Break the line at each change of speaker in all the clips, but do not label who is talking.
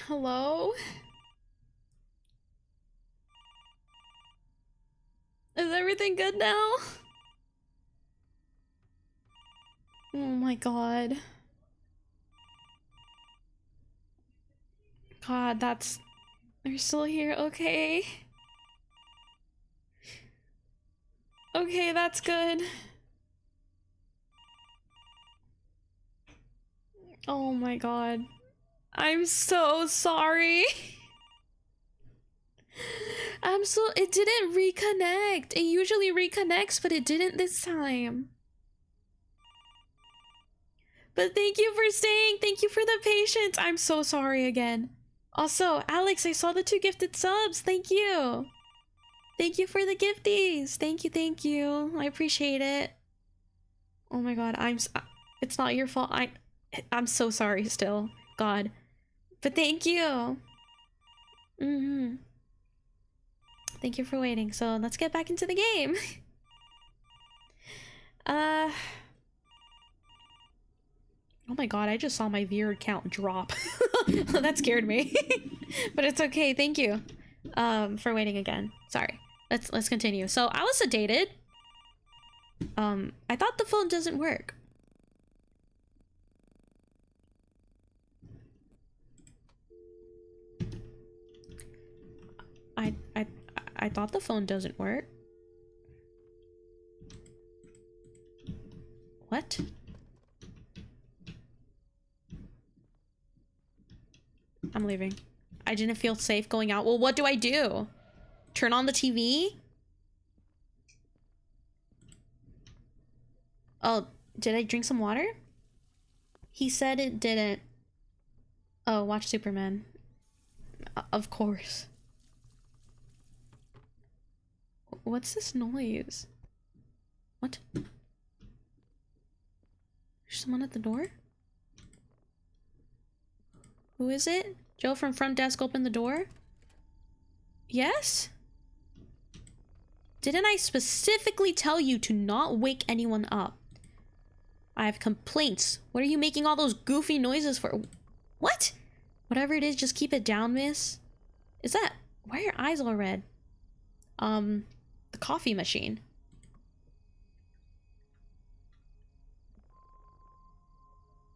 Hello? Is everything good now? Oh my god. God, that's... They're still here, okay. Okay, that's good. Oh my god. I'm so sorry. It didn't reconnect. It usually reconnects, but it didn't this time. But thank you for staying. Thank you for the patience. I'm so sorry again. Also, Alex, I saw the 2 gifted subs. Thank you. Thank you for the gifties. Thank you, thank you. I appreciate it. Oh my god, it's not your fault. I'm so sorry still. God. But thank you. Thank you for waiting. So let's get back into the game. Oh my god, I just saw my viewer count drop. That scared me. But it's okay, thank you. For waiting again. Sorry. Let's continue. So I was sedated. I thought the phone doesn't work. I thought the phone doesn't work. What? I'm leaving. I didn't feel safe going out. Well, what do I do? Turn on the TV? Oh, did I drink some water? He said it didn't. Oh, watch Superman. Of course. What's this noise? What? There's someone at the door? Who is it? Joe from front desk opened the door? Yes? Didn't I specifically tell you to not wake anyone up? I have complaints. What are you making all those goofy noises for? What? Whatever it is, just keep it down, miss. Is that... Why are your eyes all red? The coffee machine.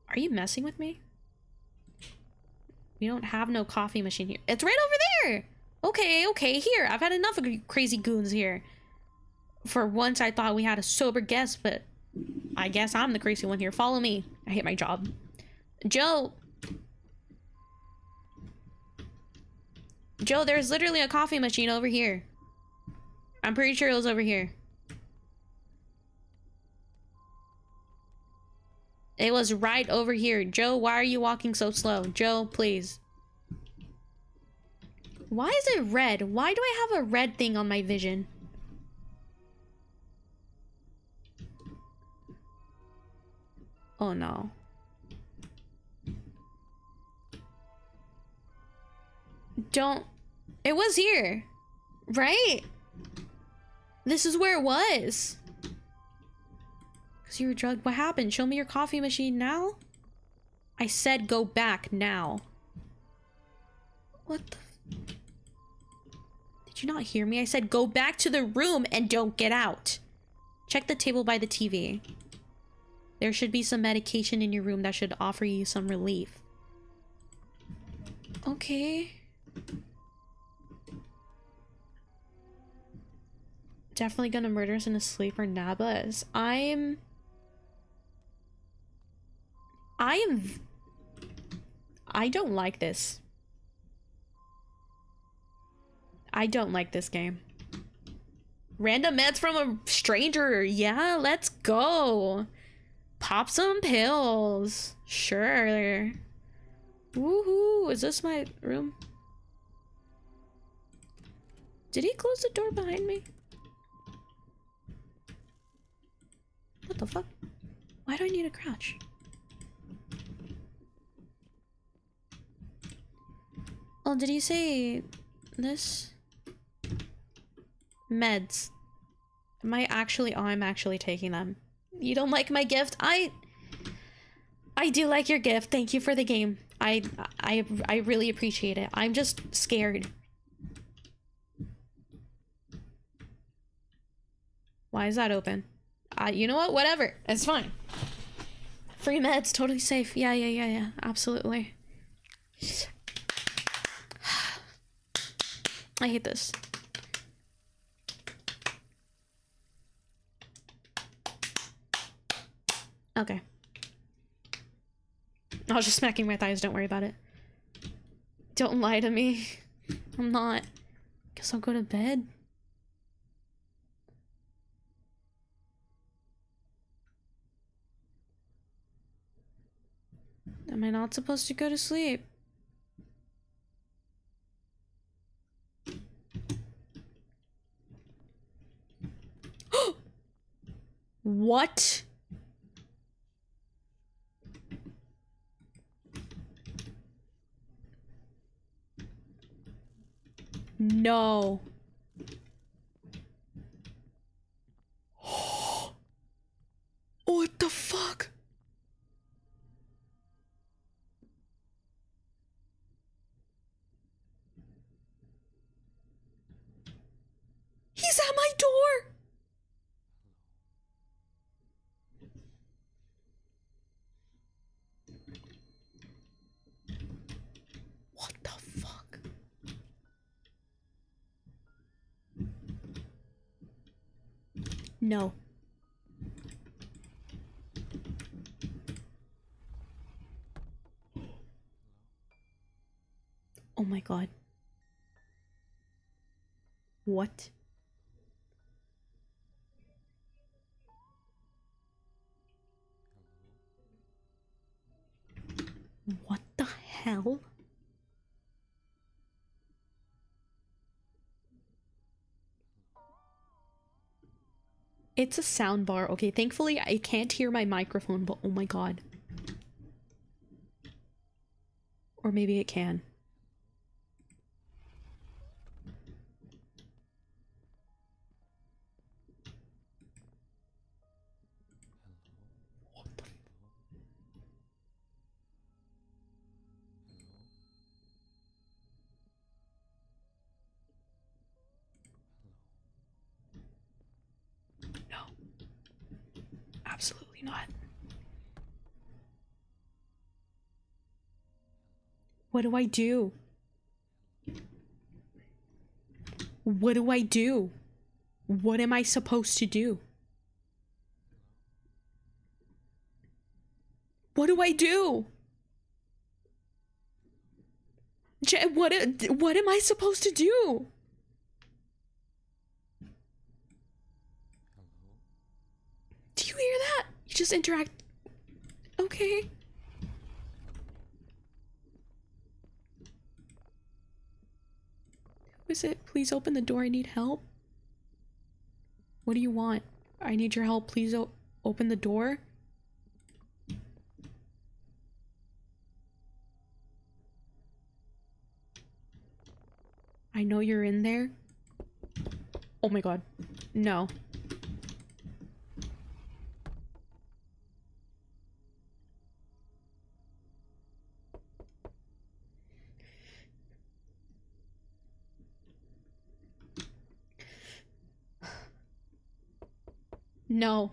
Are you messing with me? We don't have no coffee machine here. It's right over there! Okay, okay, here. I've had enough of crazy goons here. For once, I thought we had a sober guest, but I guess I'm the crazy one here. Follow me. I hate my job. Joe! Joe, there's literally a coffee machine over here. I'm pretty sure it was over here. It was right over here. Joe, why are you walking so slow? Joe, please. Why is it red? Why do I have a red thing on my vision? Oh no. Don't... It was here. Right? This is where it was. Because you were drugged. What happened? Show me your coffee machine now? I said go back now. What the... Did you not hear me? I said go back to the room and don't get out. Check the table by the TV. There should be some medication in your room that should offer you some relief. Okay. Definitely gonna murder us in his sleep or Nabas. I don't like this. I don't like this game. Random meds from a stranger. Yeah, let's go. Pop some pills. Sure. Woohoo. Is this my room? Did he close the door behind me? What the fuck? Why do I need to crouch? Oh, did he say this? Meds. Am I actually... Oh, I'm actually taking them. You don't like my gift? I do like your gift. Thank you for the game. I I really appreciate it. I'm just scared. Why is that open? You know what? Whatever. It's fine. Free meds, totally safe. Yeah. Absolutely. I hate this. Okay. I was just smacking my thighs, don't worry about it. Don't lie to me. I'm not. Guess I'll go to bed. Am I not supposed to go to sleep? What? No. What the fuck? He's at my door. What the fuck? No. Oh my god. What? What the hell? It's a sound bar. Okay, thankfully I can't hear my microphone, but oh my god. Or maybe it can. What the No. Absolutely not. What do I do? What do I do? What am I supposed to do? What do I do? What am I supposed to do? Do you hear that? You just interact. Okay. Who is it? Please open the door. I need help. What do you want? I need your help. Please open the door. I know you're in there. Oh my god. No. No.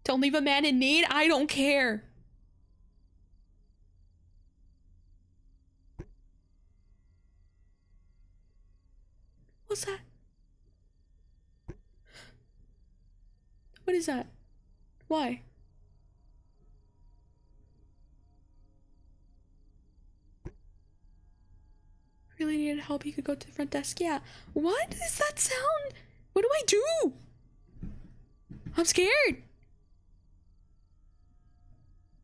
Don't leave a man in need? I don't care. What's that? What is that? Why? Really needed help. You could go to the front desk. Yeah. What does that sound? What do I do? I'm scared.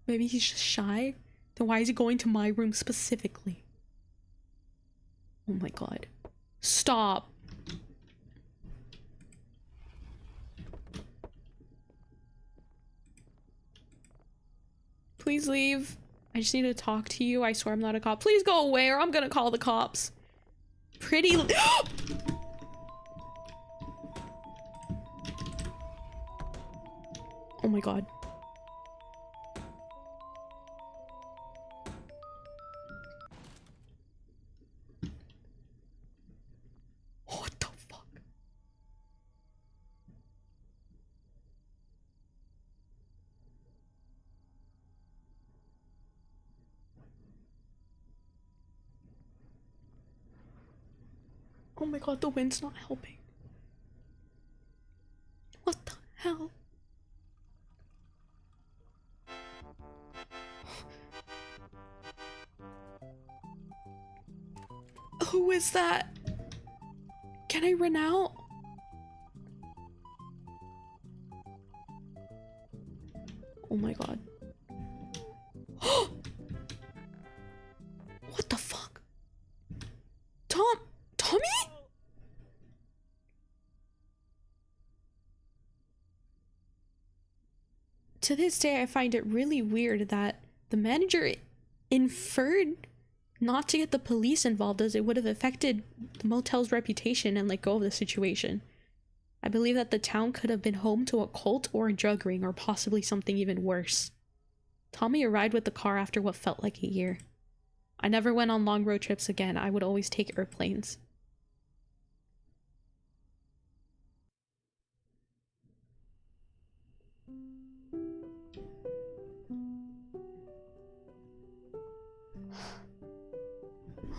Maybe he's just shy? Then why is he going to my room specifically? Oh my god. Stop. Please leave. I just need to talk to you. I swear I'm not a cop. Please go away or I'm gonna call the cops. Pretty. Oh my god. Oh my god, the wind's not helping. What the hell? Who is that? Can I run out? Oh my god. What the fuck? Tommy? To this day, I find it really weird that the manager inferred not to get the police involved as it would have affected the motel's reputation and let go of the situation. I believe that the town could have been home to a cult or a drug ring or possibly something even worse. Tommy arrived with the car after what felt like a year. I never went on long road trips again. I would always take airplanes.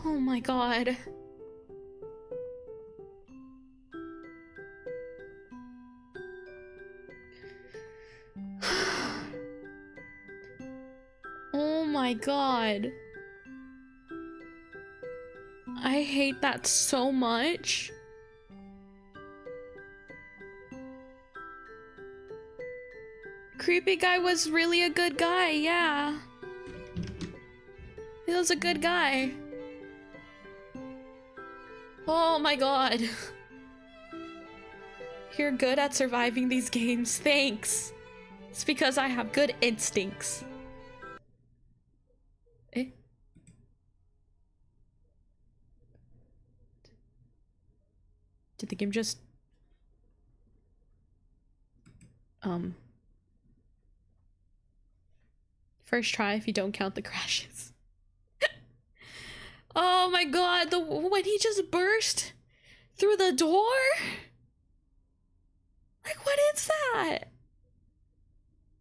Oh my god. Oh my god. I hate that so much. Creepy guy was really a good guy, yeah. He was a good guy. Oh my god. You're good at surviving these games, thanks. It's because I have good instincts. Eh? Did the game just... First try if you don't count the crashes. Oh my god, when he just burst through the door? Like, what is that? I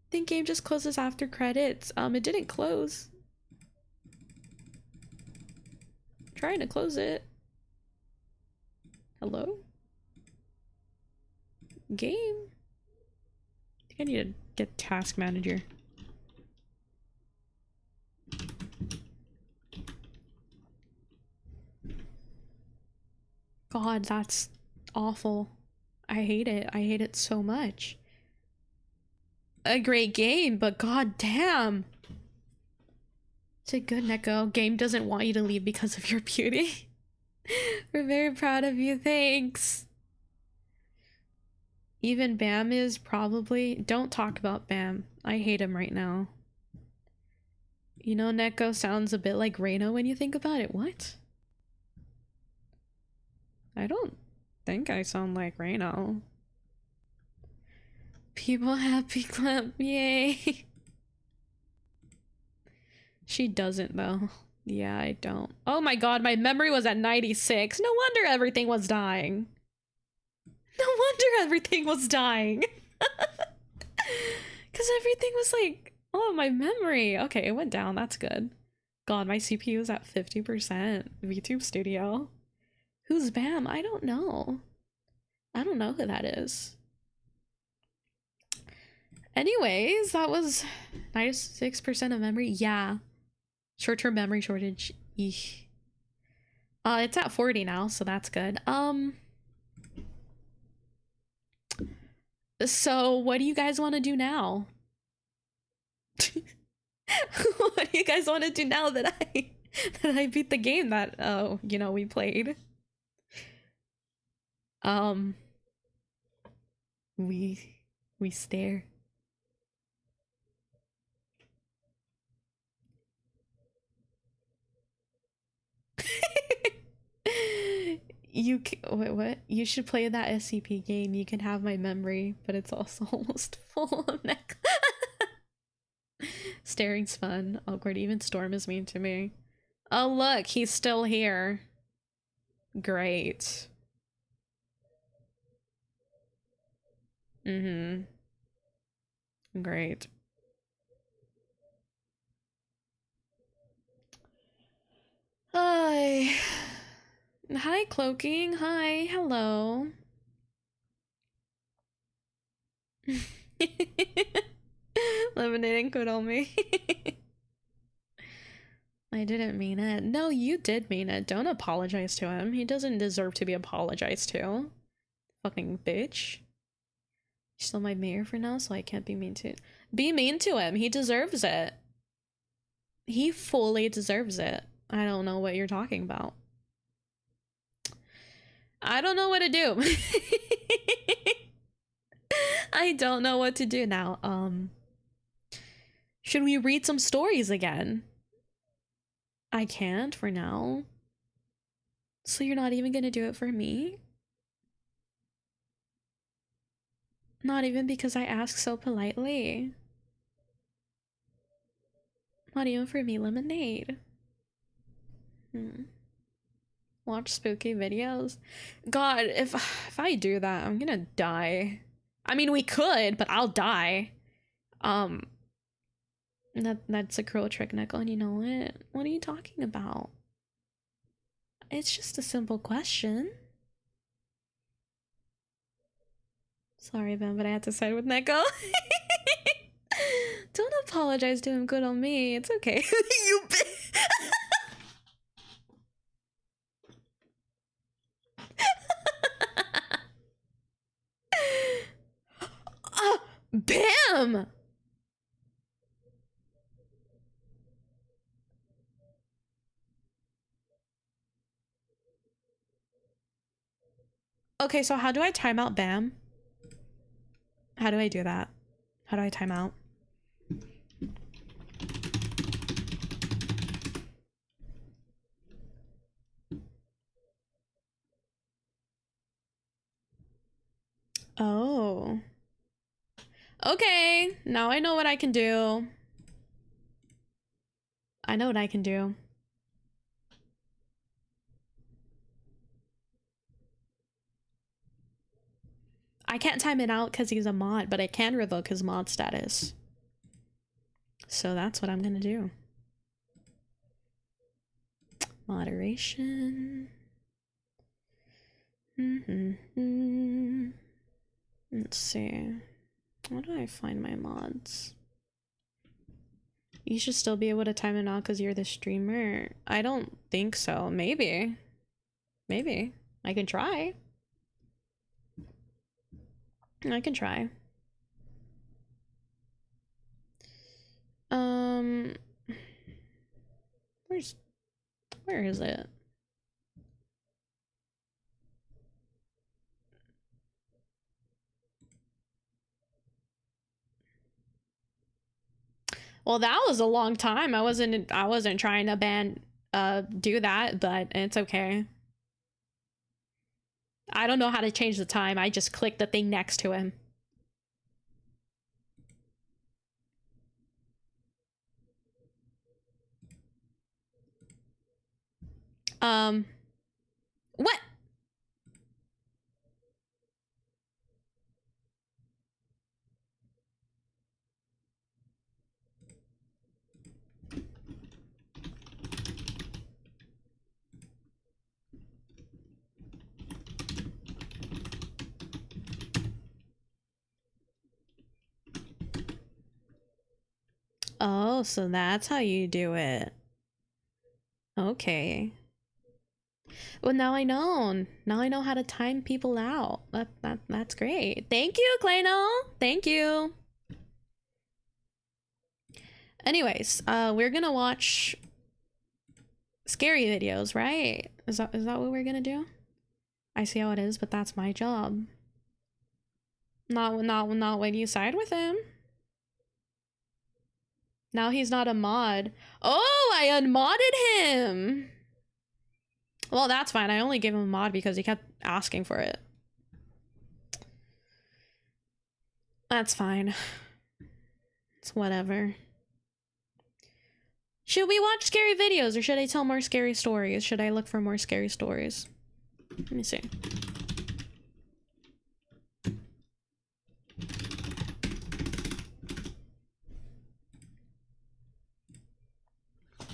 think game just closes after credits. It didn't close. I'm trying to close it. Hello? Game? I think I need to get task manager. God, that's awful. I hate it. I hate it so much. A great game, but god damn. It's a good Neko. Game doesn't want you to leave because of your beauty. We're very proud of you, thanks. Even Bam is probably... Don't talk about Bam. I hate him right now. You know, Neko sounds a bit like Reino when you think about it. What? I don't think I sound like Reino. People happy clap, yay. She doesn't though. Yeah, I don't. Oh my god, my memory was at 96. No wonder everything was dying. No wonder everything was dying. Because everything was like, oh, my memory. Okay, it went down. That's good. God, my CPU is at 50%. VTube Studio. Who's Bam? I don't know. I don't know who that is. Anyways, that was 96% of memory. Yeah. Short-term memory shortage. Eesh. It's at 40 now, so that's good. So what do you guys want to do now? What do you guys want to do now that I beat the game that you know, we played? We stare. Wait, what? You should play that SCP game. You can have my memory, but it's also almost full of neck. Staring's fun. Awkward. Even Storm is mean to me. Oh look, he's still here. Great. Mm-hmm. Great. Hi, Cloaking. Hi, hello. Lemonade and on me. I didn't mean it. No, you did mean it. Don't apologize to him. He doesn't deserve to be apologized to. Fucking bitch. You're still my mayor for now, so I can't be mean to— Be mean to him. He deserves it. He fully deserves it. I don't know what you're talking about. I don't know what to do. I don't know what to do now. Should we read some stories again? I can't for now. So you're not even gonna do it for me? Not even because I asked so politely. Not even for me, Lemonade. Watch spooky videos. God, if I do that, I'm gonna die. I mean, we could, but I'll die. That's a cruel trick, Neko, and you know it. What are you talking about? It's just a simple question. Sorry, Ben, but I had to side with Neko. Don't apologize to him, good on me. It's okay. You Bam! Okay, so how do I time out Bam? How do I do that? How do I time out? Oh. Okay, now I know what I can do. I know what I can do. I can't time it out because he's a mod, but I can revoke his mod status. So that's what I'm gonna do. Moderation. Let's see. How do I find my mods? You should still be able to time it out because you're the streamer. I don't think so. Maybe. Maybe. I can try. I can try. Where is it? Well, that was a long time. I wasn't trying to do that, but it's okay. I don't know how to change the time. I just clicked the thing next to him. What? Oh, so that's how you do it. Okay. Well, now I know. Now I know how to time people out. That's great. Thank you, Clano. Thank you. Anyways, we're gonna watch scary videos, right? Is that what we're gonna do? I see how it is, but that's my job. Not when you side with him. Now he's not a mod. Oh, I unmodded him. Well, that's fine. I only gave him a mod because he kept asking for it. That's fine. It's whatever. Should we watch scary videos or should I tell more scary stories? Should I look for more scary stories? Let me see.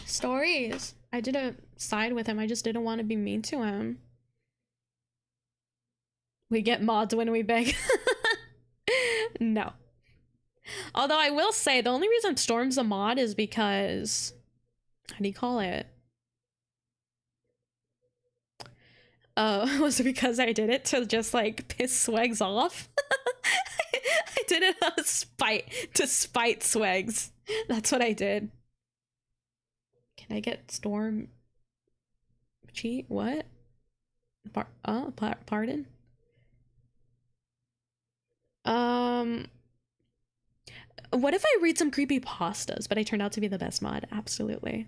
Stories. I didn't side with him. I just didn't want to be mean to him. We get mods when we beg. No. Although I will say the only reason Storm's a mod is because, how do you call it? Was it because I did it to just like piss Swags off? I did it out of spite, to spite Swags. That's what I did. Can I get Storm cheat? What? Pardon? What if I read some creepy pastas, but I turned out to be the best mod? Absolutely.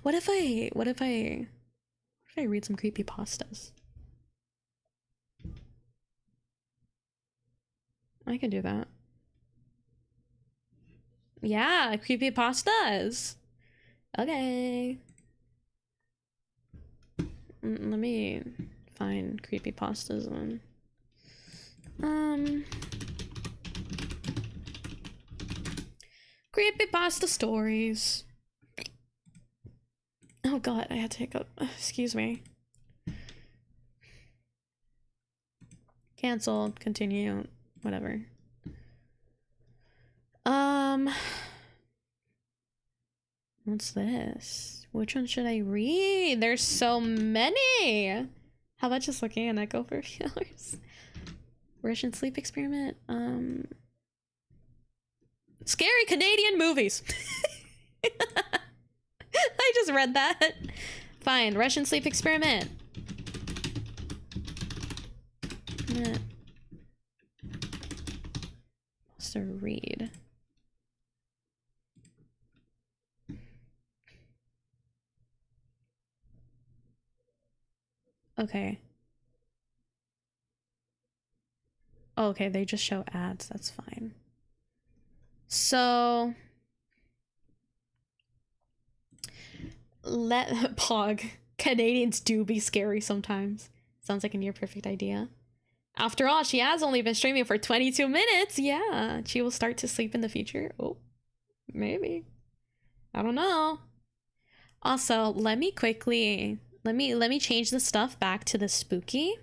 What if I read some creepy pastas? I can do that. Yeah, creepy pastas. Okay. Let me find creepy pastas on. Creepypasta stories. Oh god, I had to hiccup. Excuse me. Cancel, continue, whatever. What's this? Which one should I read? There's so many. How about just looking at Neko for a few hours? Russian sleep experiment. Scary Canadian movies. I just read that. Fine, Russian sleep experiment. What's to read? Okay. Oh, okay, they just show ads. That's fine. So let Pog. Canadians do be scary sometimes. Sounds like a near perfect idea. After all, she has only been streaming for 22 minutes. Yeah, she will start to sleep in the future. Oh, maybe. I don't know. Also, let me quickly let me change the stuff back to the spooky.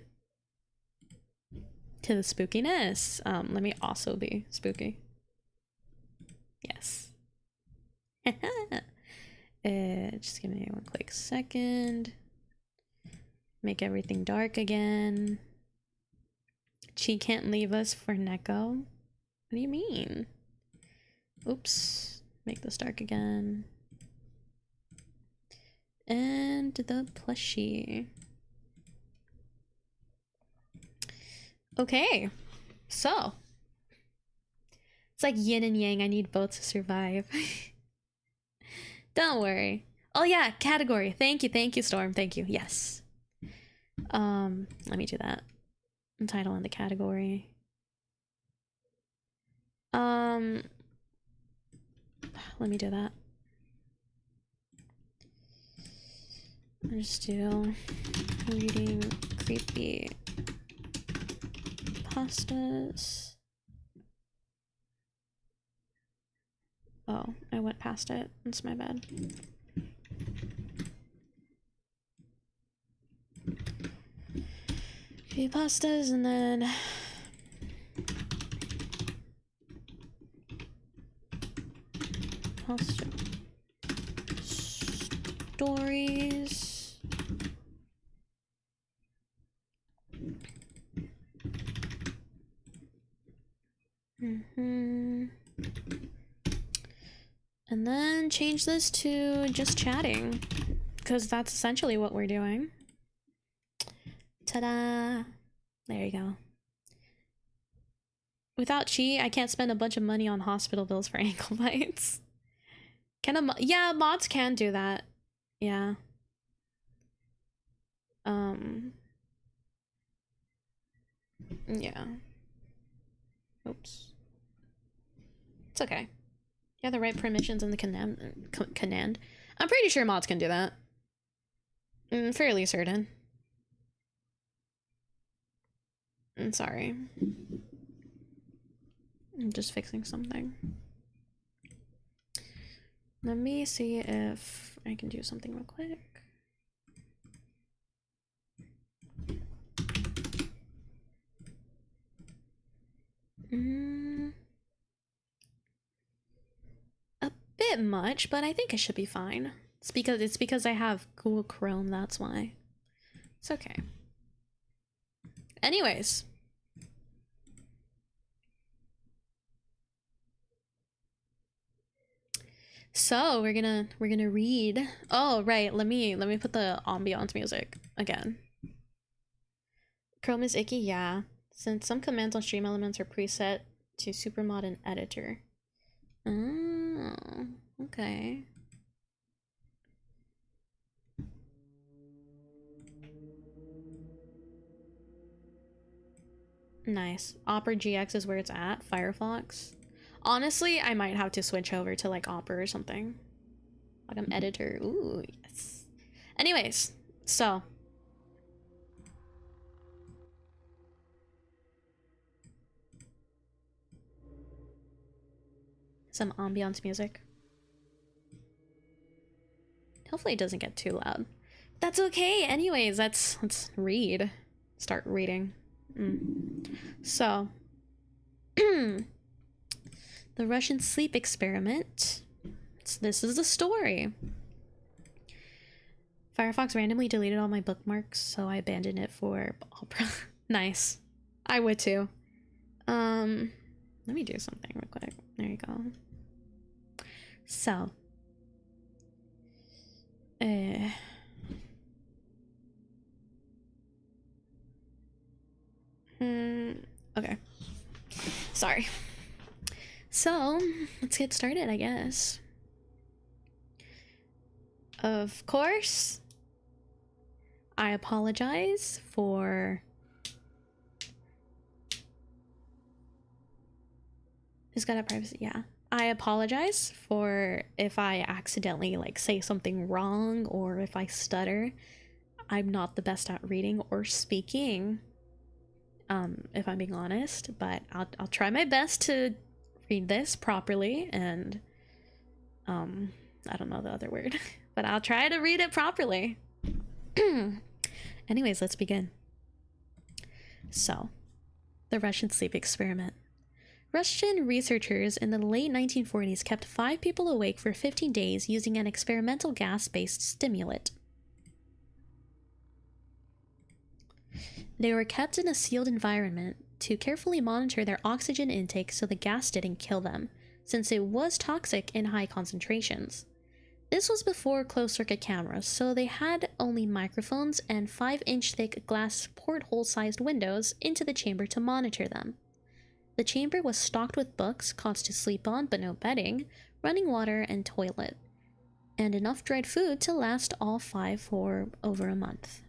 To the spookiness. Let me also be spooky. Yes. Just give me one quick second. Make everything dark again. She can't leave us for Neko. What do you mean? Oops. Make this dark again. And the plushie. Okay. So. It's like yin and yang. I need both to survive. Don't worry. Oh yeah, category. Thank you, Storm. Thank you. Yes. Let me do that. Title and the category. Let me do that. I'll just do reading creepy pastas. Oh, I went past it. That's my bad. Creepy pastas and then pasta stories. And then change this to just chatting, because that's essentially what we're doing. Ta-da! There you go. Without Chi, I can't spend a bunch of money on hospital bills for ankle bites. Yeah, mods can do that. Yeah. Yeah. Oops. It's okay. Yeah, the right permissions in the command. I'm pretty sure mods can do that. Fairly certain. I'm sorry. I'm just fixing something. Let me see if I can do something real quick. A bit much, but I think it should be fine. It's because I have Google Chrome, that's why. It's okay. Anyways. So we're gonna read. Oh right, let me put the ambiance music again. Chrome is icky, yeah. Since some commands on stream elements are preset to supermod and editor. Oh, okay. Nice. Opera GX is where it's at. Firefox. Honestly, I might have to switch over to like Opera or something. Like I'm editor. Ooh, yes. Anyways, so. Some ambiance music. Hopefully it doesn't get too loud. That's okay. Anyways, let's read. Start reading. So. The Russian sleep experiment. This is the story. Firefox randomly deleted all my bookmarks, so I abandoned it for Opera. Nice. I would too. Let me do something real quick. There you go. So. Okay. Sorry. So, let's get started, I guess. Of course, I apologize for... Who's got a privacy? Yeah. I apologize for if I accidentally, like, say something wrong or if I stutter. I'm not the best at reading or speaking, if I'm being honest, but I'll try my best to read this properly and, I don't know the other word, but I'll try to read it properly. Anyways, let's begin. So, the Russian sleep experiment. Russian researchers in the late 1940s kept 5 people awake for 15 days using an experimental gas-based stimulant. They were kept in a sealed environment to carefully monitor their oxygen intake so the gas didn't kill them, since it was toxic in high concentrations. This was before closed-circuit cameras, so they had only microphones and 5-inch thick glass porthole-sized windows into the chamber to monitor them. The chamber was stocked with books, cots to sleep on but no bedding, running water and toilet, and enough dried food to last all 5 for over a month.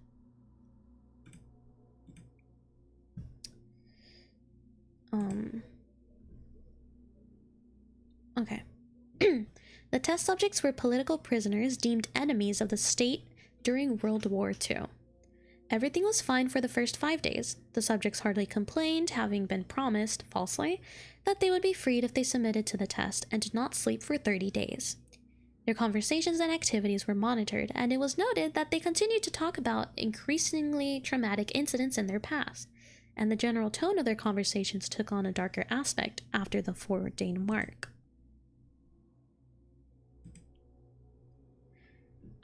Okay. The test subjects were political prisoners deemed enemies of the state during World War II. Everything was fine for the first 5 days. The subjects hardly complained, having been promised, falsely, that they would be freed if they submitted to the test and did not sleep for 30 days. Their conversations and activities were monitored, and it was noted that they continued to talk about increasingly traumatic incidents in their past, and the general tone of their conversations took on a darker aspect after the 4-day mark.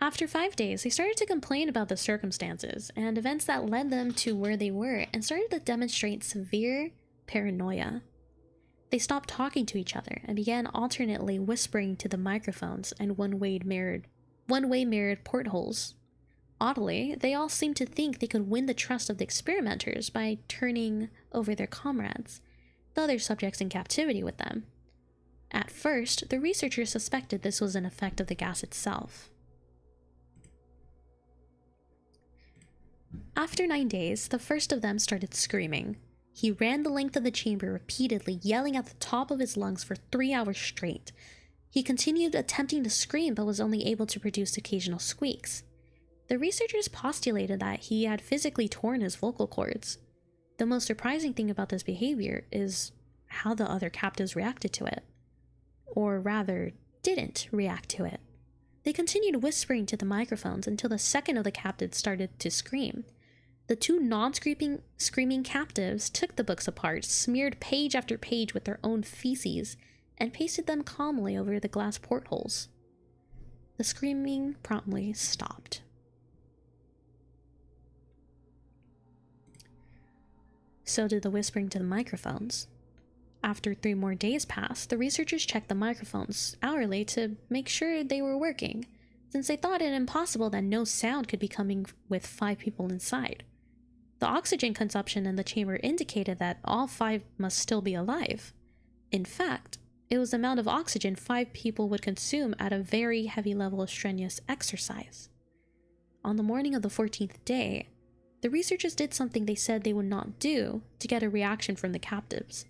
After 5 days, they started to complain about the circumstances and events that led them to where they were and started to demonstrate severe paranoia. They stopped talking to each other and began alternately whispering to the microphones and one-way mirrored portholes. Oddly, they all seemed to think they could win the trust of the experimenters by turning over their comrades, the other subjects in captivity with them. At first, the researchers suspected this was an effect of the gas itself. After 9 days, the first of them started screaming. He ran the length of the chamber repeatedly, yelling at the top of his lungs for 3 hours straight. He continued attempting to scream, but was only able to produce occasional squeaks. The researchers postulated that he had physically torn his vocal cords. The most surprising thing about this behavior is how the other captives reacted to it. Or rather, didn't react to it. They continued whispering to the microphones until the second of the captives started to scream. The two non-screaming captives took the books apart, smeared page after page with their own feces, and pasted them calmly over the glass portholes. The screaming promptly stopped. So did the whispering to the microphones. After 3 more days passed, the researchers checked the microphones hourly to make sure they were working, since they thought it impossible that no sound could be coming with 5 people inside. The oxygen consumption in the chamber indicated that all 5 must still be alive. In fact, it was the amount of oxygen 5 people would consume at a very heavy level of strenuous exercise. On the morning of the 14th day, the researchers did something they said they would not do to get a reaction from the captives.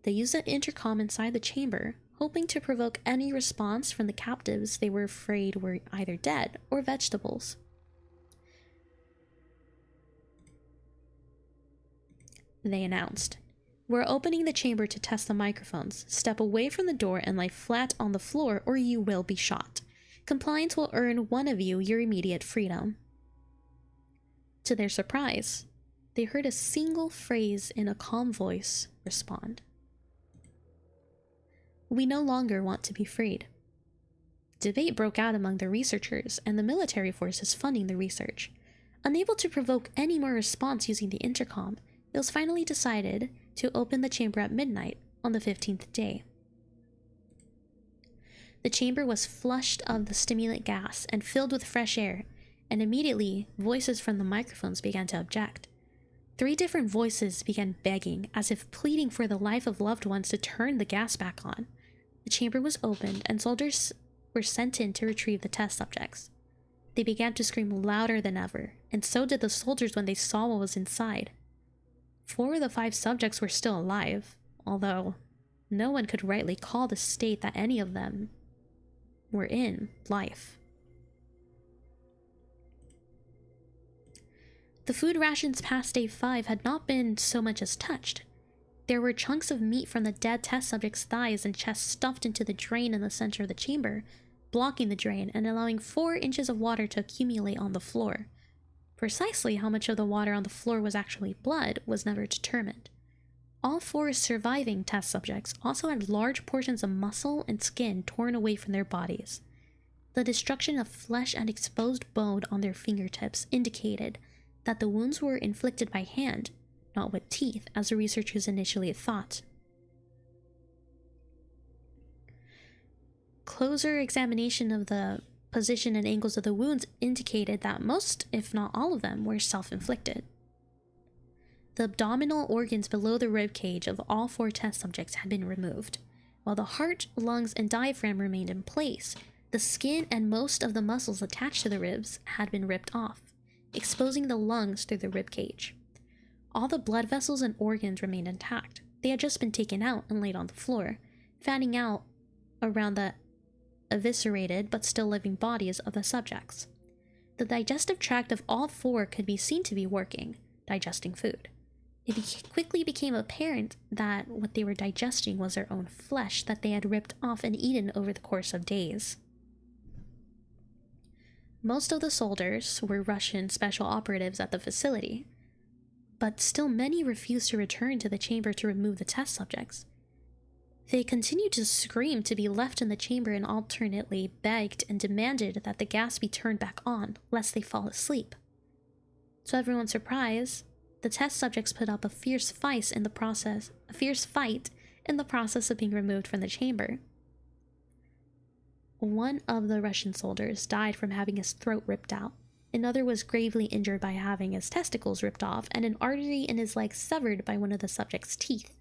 They used an intercom inside the chamber, hoping to provoke any response from the captives they were afraid were either dead or vegetables. They announced, "We're opening the chamber to test the microphones. Step away from the door and lie flat on the floor or you will be shot. Compliance will earn one of you your immediate freedom." To their surprise, they heard a single phrase in a calm voice respond. "We no longer want to be freed." Debate broke out among the researchers and the military forces funding the research. Unable to provoke any more response using the intercom, it was finally decided to open the chamber at midnight on the 15th day. The chamber was flushed of the stimulant gas and filled with fresh air, and immediately voices from the microphones began to object. 3 different voices began begging, as if pleading for the life of loved ones, to turn the gas back on. The chamber was opened and soldiers were sent in to retrieve the test subjects. They began to scream louder than ever, and so did the soldiers when they saw what was inside. 4 of the 5 subjects were still alive, although no one could rightly call the state that any of them were in life. The food rations past day 5 had not been so much as touched. There were chunks of meat from the dead test subjects' thighs and chests stuffed into the drain in the center of the chamber, blocking the drain and allowing 4 inches of water to accumulate on the floor. Precisely how much of the water on the floor was actually blood was never determined. All 4 surviving test subjects also had large portions of muscle and skin torn away from their bodies. The destruction of flesh and exposed bone on their fingertips indicated that the wounds were inflicted by hand, not with teeth, as the researchers initially thought. Closer examination of the position and angles of the wounds indicated that most, if not all of them, were self-inflicted. The abdominal organs below the rib cage of all 4 test subjects had been removed. While the heart, lungs, and diaphragm remained in place, the skin and most of the muscles attached to the ribs had been ripped off, exposing the lungs through the rib cage. All the blood vessels and organs remained intact. They had just been taken out and laid on the floor, fanning out around the eviscerated but still living bodies of the subjects. The digestive tract of all 4 could be seen to be working, digesting food. It quickly became apparent that what they were digesting was their own flesh that they had ripped off and eaten over the course of days. Most of the soldiers were Russian special operatives at the facility, but still many refused to return to the chamber to remove the test subjects. They continued to scream to be left in the chamber and alternately begged and demanded that the gas be turned back on, lest they fall asleep. To everyone's surprise, the test subjects put up a fierce fight in the process of being removed from the chamber. One of the Russian soldiers died from having his throat ripped out. Another was gravely injured by having his testicles ripped off and an artery in his leg severed by one of the subject's teeth.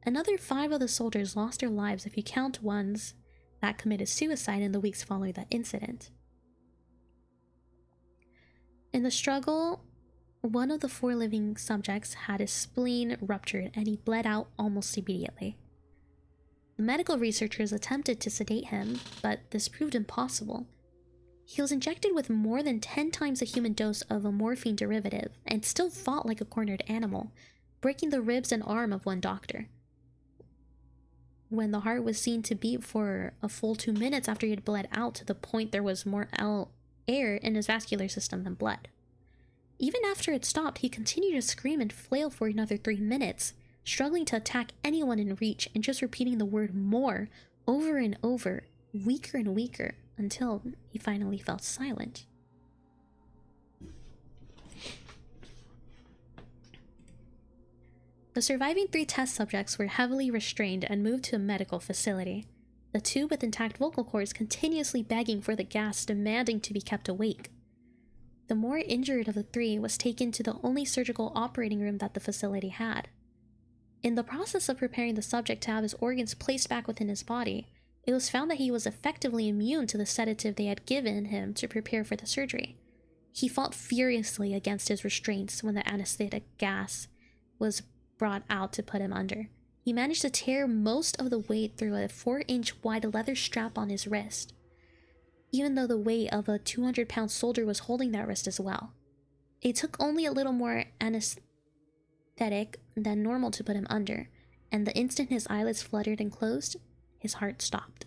Another 5 of the soldiers lost their lives if you count ones that committed suicide in the weeks following that incident. In the struggle, one of the 4 living subjects had his spleen ruptured and he bled out almost immediately. The medical researchers attempted to sedate him, but this proved impossible. He was injected with more than 10 times the human dose of a morphine derivative and still fought like a cornered animal, breaking the ribs and arm of one doctor. When the heart was seen to beat for a full 2 minutes after he had bled out to the point there was more air in his vascular system than blood. Even after it stopped, he continued to scream and flail for another 3 minutes, struggling to attack anyone in reach and just repeating the word more over and over, weaker and weaker, until he finally fell silent. The surviving 3 test subjects were heavily restrained and moved to a medical facility, the 2 with intact vocal cords continuously begging for the gas, demanding to be kept awake. The more injured of the 3 was taken to the only surgical operating room that the facility had. In the process of preparing the subject to have his organs placed back within his body, it was found that he was effectively immune to the sedative they had given him to prepare for the surgery. He fought furiously against his restraints when the anesthetic gas was brought out to put him under. He managed to tear most of the weight through a 4-inch wide leather strap on his wrist, even though the weight of a 200-pound soldier was holding that wrist as well. It took only a little more anesthetic than normal to put him under, and the instant his eyelids fluttered and closed, his heart stopped.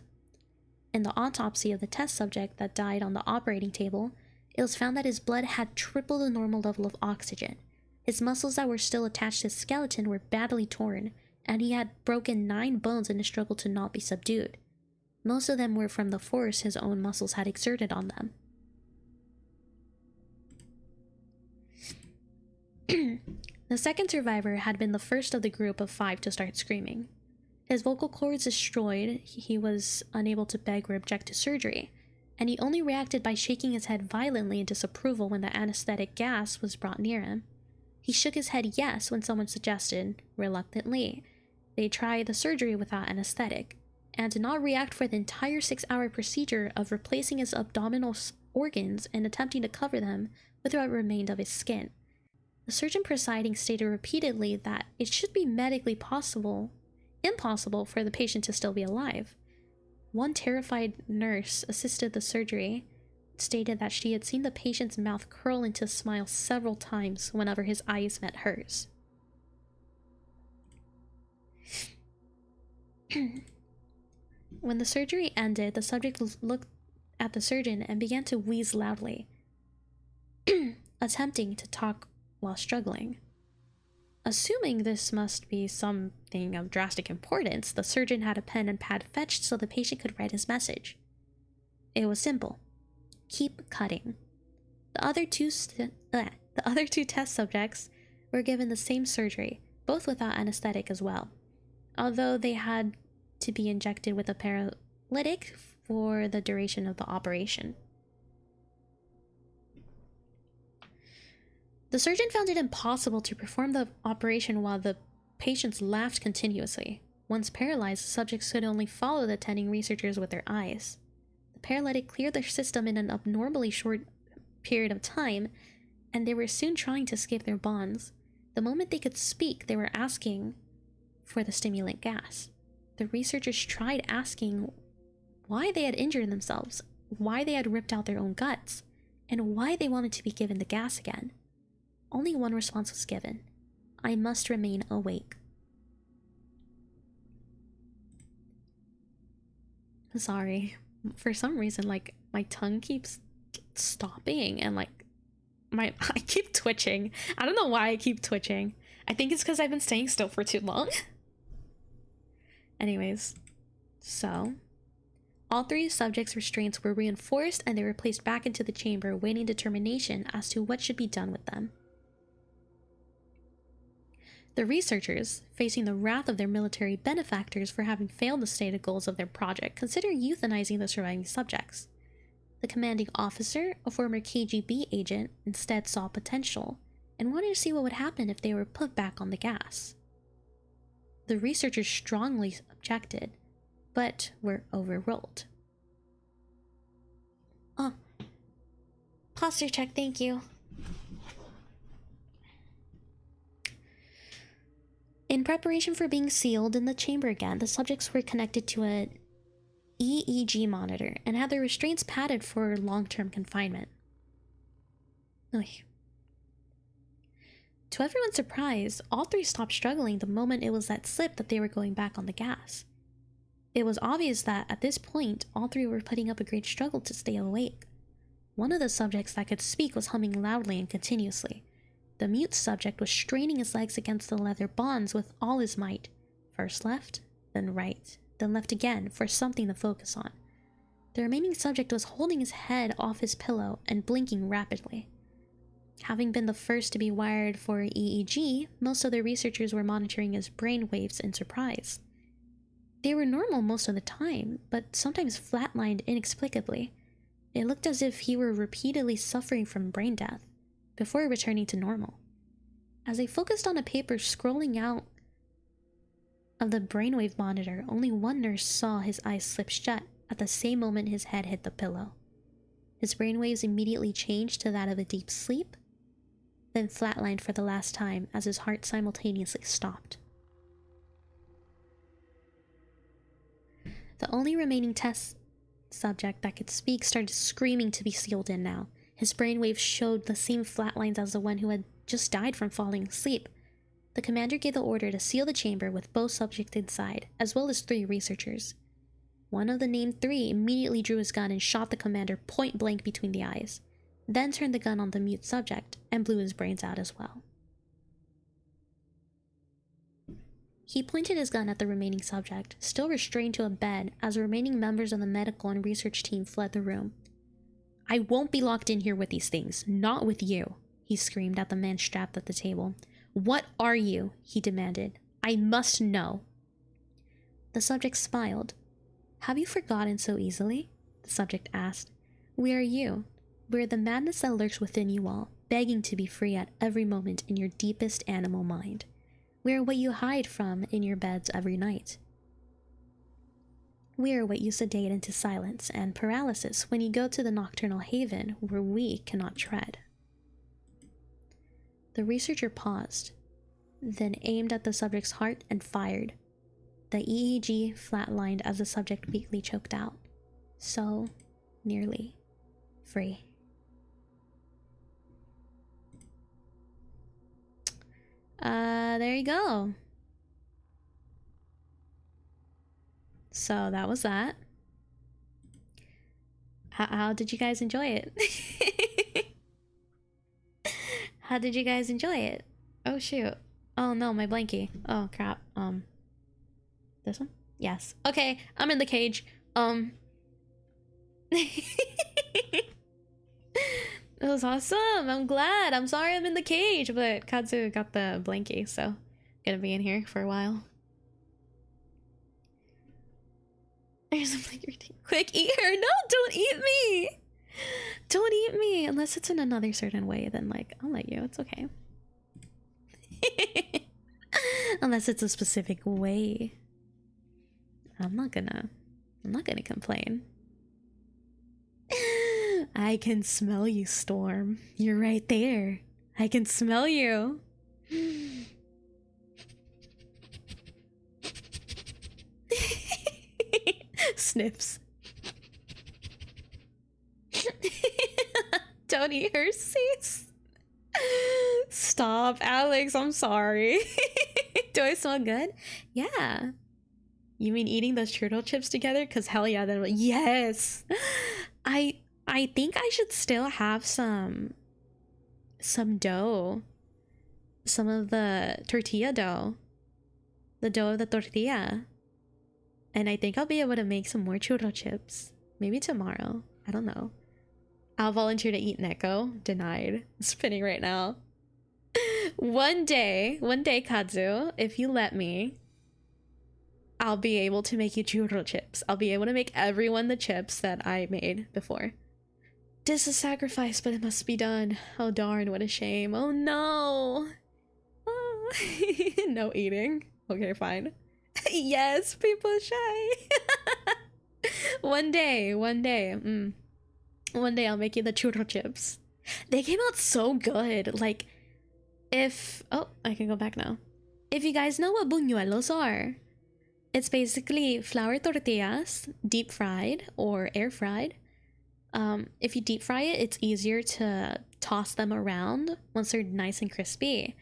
In the autopsy of the test subject that died on the operating table, it was found that his blood had triple the normal level of oxygen. His muscles that were still attached to his skeleton were badly torn, and he had broken 9 bones in a struggle to not be subdued. Most of them were from the force his own muscles had exerted on them. The second survivor had been the first of the group of 5 to start screaming. His vocal cords destroyed, he was unable to beg or object to surgery, and he only reacted by shaking his head violently in disapproval when the anesthetic gas was brought near him. He shook his head yes when someone suggested, reluctantly, they try the surgery without anesthetic, and did not react for the entire 6-hour procedure of replacing his abdominal organs and attempting to cover them with what remained of his skin. The surgeon presiding stated repeatedly that it should be medically impossible for the patient to still be alive. One terrified nurse assisted the surgery stated that she had seen the patient's mouth curl into a smile several times whenever his eyes met hers. When the surgery ended, the subject looked at the surgeon and began to wheeze loudly, attempting to talk while struggling. Assuming this must be something of drastic importance, the surgeon had a pen and pad fetched so the patient could write his message. It was simple. Keep cutting. The other two test subjects were given the same surgery, both without anesthetic as well, although they had to be injected with a paralytic for the duration of the operation. The surgeon found it impossible to perform the operation while the patients laughed continuously. Once paralyzed, the subjects could only follow the attending researchers with their eyes. The paralytic cleared their system in an abnormally short period of time, and they were soon trying to escape their bonds. The moment they could speak, they were asking for the stimulant gas. The researchers tried asking why they had injured themselves, why they had ripped out their own guts, and why they wanted to be given the gas again. Only one response was given: I must remain awake. Sorry, for some reason, like, my tongue keeps stopping and like I keep twitching. I don't know why I keep twitching. I think it's because I've been staying still for too long. Anyways, so all 3 subjects' restraints were reinforced and they were placed back into the chamber, waiting determination as to what should be done with them. The researchers, facing the wrath of their military benefactors for having failed the stated goals of their project, considered euthanizing the surviving subjects. The commanding officer, a former KGB agent, instead saw potential and wanted to see what would happen if they were put back on the gas. The researchers strongly objected, but were overruled. Oh, posture check, thank you. In preparation for being sealed in the chamber again, the subjects were connected to an EEG monitor and had their restraints padded for long-term confinement. Oy. To everyone's surprise, all 3 stopped struggling the moment it was let slip that they were going back on the gas. It was obvious that, at this point, all 3 were putting up a great struggle to stay awake. One of the subjects that could speak was humming loudly and continuously. The mute subject was straining his legs against the leather bonds with all his might. First left, then right, then left again for something to focus on. The remaining subject was holding his head off his pillow and blinking rapidly. Having been the first to be wired for EEG, most of the researchers were monitoring his brain waves in surprise. They were normal most of the time, but sometimes flatlined inexplicably. It looked as if he were repeatedly suffering from brain death, before returning to normal. As they focused on a paper scrolling out of the brainwave monitor, only one nurse saw his eyes slip shut at the same moment his head hit the pillow. His brainwaves immediately changed to that of a deep sleep, then flatlined for the last time as his heart simultaneously stopped. The only remaining test subject that could speak started screaming to be sealed in now. His brainwaves showed the same flatlines as the one who had just died from falling asleep. The commander gave the order to seal the chamber with both subjects inside, as well as 3 researchers. One of the named 3 immediately drew his gun and shot the commander point blank between the eyes, then turned the gun on the mute subject and blew his brains out as well. He pointed his gun at the remaining subject, still restrained to a bed, as the remaining members of the medical and research team fled the room. "I won't be locked in here with these things, not with you," he screamed at the man strapped at the table. "What are you?" he demanded. "I must know." The subject smiled. "Have you forgotten so easily?" the subject asked. "We are you. We are the madness that lurks within you all, begging to be free at every moment in your deepest animal mind. We are what you hide from in your beds every night. We are what you sedate into silence and paralysis when you go to the nocturnal haven where we cannot tread." The researcher paused, then aimed at the subject's heart and fired. The EEG flatlined as the subject weakly choked out. So nearly free. There you go. So that was that. How did you guys enjoy it? How did you guys enjoy it? Oh shoot. Oh no, my blankie. Oh crap. This one? Yes. Okay, I'm in the cage. It was awesome. I'm glad. I'm sorry I'm in the cage, but Kazu got the blankie, so gonna be in here for a while. There's something irritating. Quick, eat her. No, don't eat me. Don't eat me. Unless it's in another certain way, then like, I'll let you. It's okay. Unless it's a specific way. I'm not gonna complain. I can smell you, Storm. You're right there. I can smell you. Sniffs. Don't eat her, sis. Stop, Alex. I'm sorry. Do I smell good? Yeah. You mean eating those turtle chips together? Cause hell yeah, then yes. I think I should still have some dough. Some of the tortilla dough. The dough of the tortilla. And I think I'll be able to make some more churro chips. Maybe tomorrow. I don't know. I'll volunteer to eat Neko. Denied. Spinning right now. One day, Kazu, if you let me, I'll be able to make you churro chips. I'll be able to make everyone the chips that I made before. This is a sacrifice, but it must be done. Oh darn, what a shame. Oh no. Oh. No eating. Okay, fine. Yes, people shy. One day. One day I'll make you the churro chips. They came out so good. Like, if... Oh, I can go back now. If you guys know what buñuelos are, it's basically flour tortillas, deep fried or air fried. If you deep fry it, it's easier to toss them around once they're nice and crispy.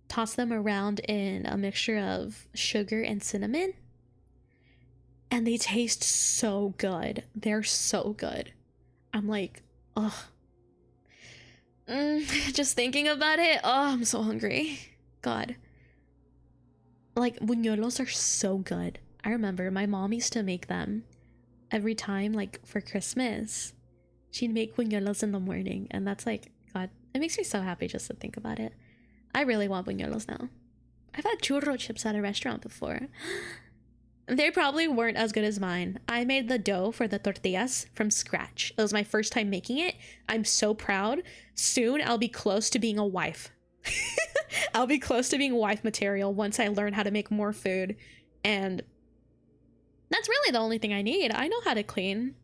Toss them around in a mixture of sugar and cinnamon. And they taste so good. They're so good. I'm like, ugh, Just thinking about it. Oh, I'm so hungry. God. Like, buñuelos are so good. I remember my mom used to make them every time, like, for Christmas. She'd make buñuelos in the morning, and that's like, God, it makes me so happy just to think about it. I really want buñuelos now. I've had churro chips at a restaurant before. They probably weren't as good as mine. I made the dough for the tortillas from scratch. It was my first time making it. I'm so proud. Soon I'll be close to being a wife. I'll be close to being wife material once I learn how to make more food. And that's really the only thing I need. I know how to clean.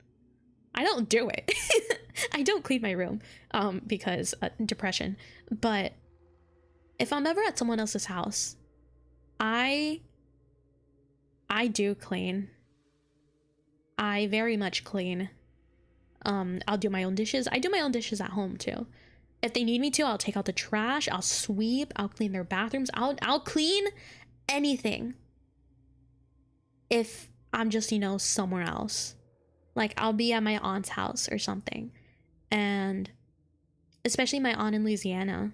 I don't do it. I don't clean my room because depression. But if I'm ever at someone else's house, I do clean. I very much clean. I'll do my own dishes. I do my own dishes at home too. If they need me to, I'll take out the trash, I'll sweep, I'll clean their bathrooms, I'll clean anything. If I'm just, you know, somewhere else. Like, I'll be at my aunt's house or something. And especially my aunt in Louisiana.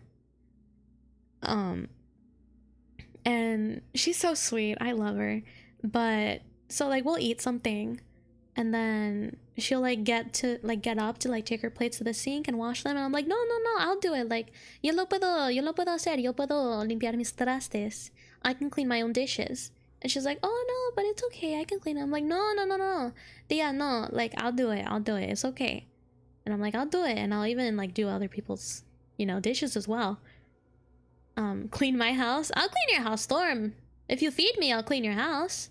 And she's so sweet. I love her. But so like we'll eat something and then she'll like get up to like take her plates to the sink and wash them, and I'm like, no, I'll do it. Like, yo lo puedo hacer, yo puedo limpiar mis trastes. I can clean my own dishes. And she's like, oh no, but it's okay, I can clean it. I'm like, no, Tia, no, like I'll do it, it's okay. And I'm like, I'll do it, and I'll even like do other people's, you know, dishes as well. Clean my house. I'll clean your house, Storm. If you feed me, I'll clean your house.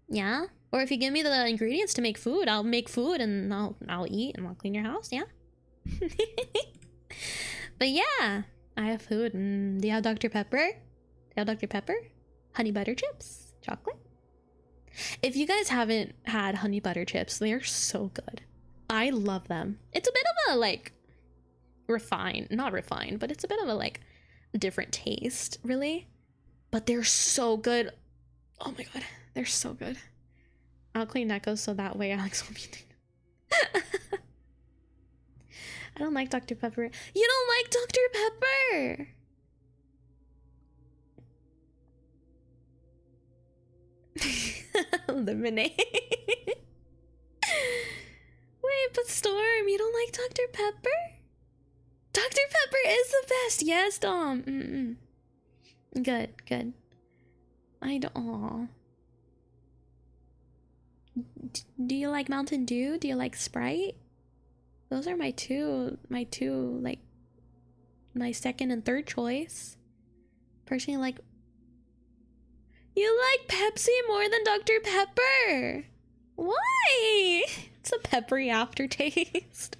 Yeah. Or if you give me the ingredients to make food, I'll make food and I'll eat and I'll clean your house. Yeah. But yeah, I have food. Do you have Dr. Pepper? Do you have Dr. Pepper? Honey butter chips? Chocolate? If you guys haven't had honey butter chips, they are so good. I love them. It's a bit of a like not refined, but it's a bit of a like different taste, really. But they're so good. Oh my god, they're so good. I'll clean Neko so that way Alex will be doing. I don't like Dr. Pepper. You don't like Dr. Pepper! Lemonade. Wait, but Storm, you don't like Dr. Pepper? Dr. Pepper is the best! Yes, Dom! Good. I don't. Aww. Do you like Mountain Dew? Do you like Sprite? Those are my two, like, my second and third choice. Personally, like, you like Pepsi more than Dr. Pepper. Why? It's a peppery aftertaste.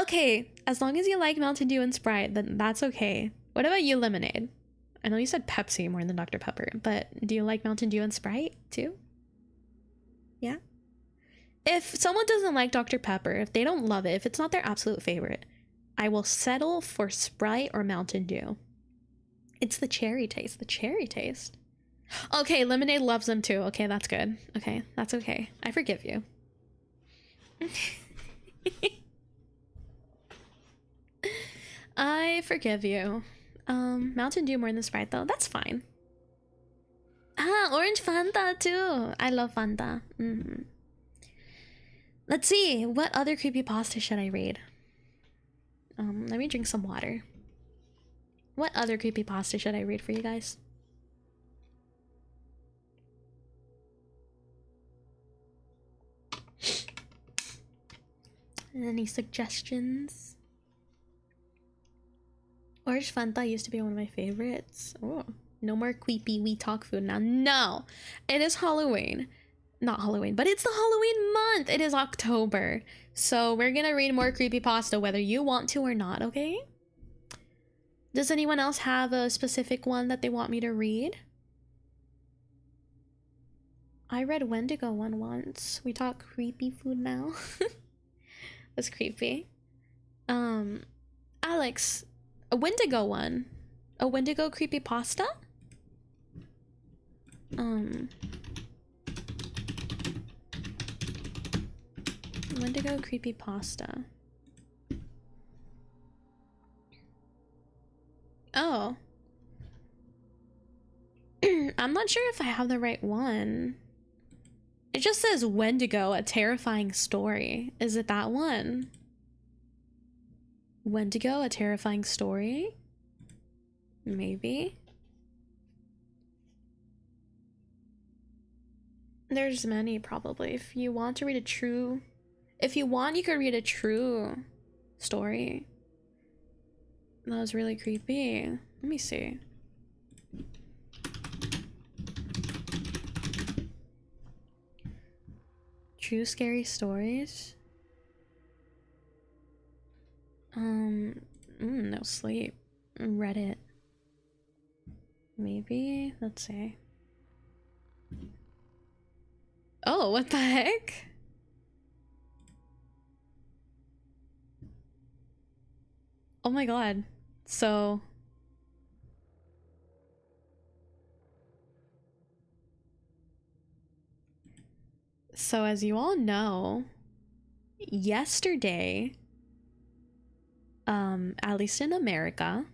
Okay, as long as you like Mountain Dew and Sprite, then that's okay. What about you, Lemonade? I know you said Pepsi more than Dr. Pepper, but do you like Mountain Dew and Sprite too? Yeah? If someone doesn't like Dr. Pepper, if they don't love it, if it's not their absolute favorite, I will settle for Sprite or Mountain Dew. It's the cherry taste, Okay, Lemonade loves them too. Okay, that's good. Okay, that's okay. I forgive you. I forgive you. Mountain Dew more than Sprite though. That's fine. Orange Fanta too. I love Fanta. Let's see. What other creepypasta should I read? Let me drink some water. What other creepypasta should I read for you guys? Any suggestions? Orange Fanta used to be one of my favorites. Oh, no more creepy we talk food now. No, it is Halloween. Not Halloween, but it's the Halloween month. It is October. So we're gonna read more creepypasta whether you want to or not, okay? Does anyone else have a specific one that they want me to read? I read Wendigo one once. We talk creepy food now. That's creepy. Alex, a Wendigo one. A Wendigo creepypasta? Wendigo creepypasta. Oh. I'm not sure if I have the right one. It just says Wendigo, a terrifying story. Is it that one? Wendigo, a terrifying story? Maybe. There's many, probably. If you want to read a true... If you want, you could read a true story. That was really creepy. Let me see. True scary stories? No sleep. Reddit. Maybe? Let's see. Oh, what the heck? Oh my god. So... So as you all know, yesterday, at least in America,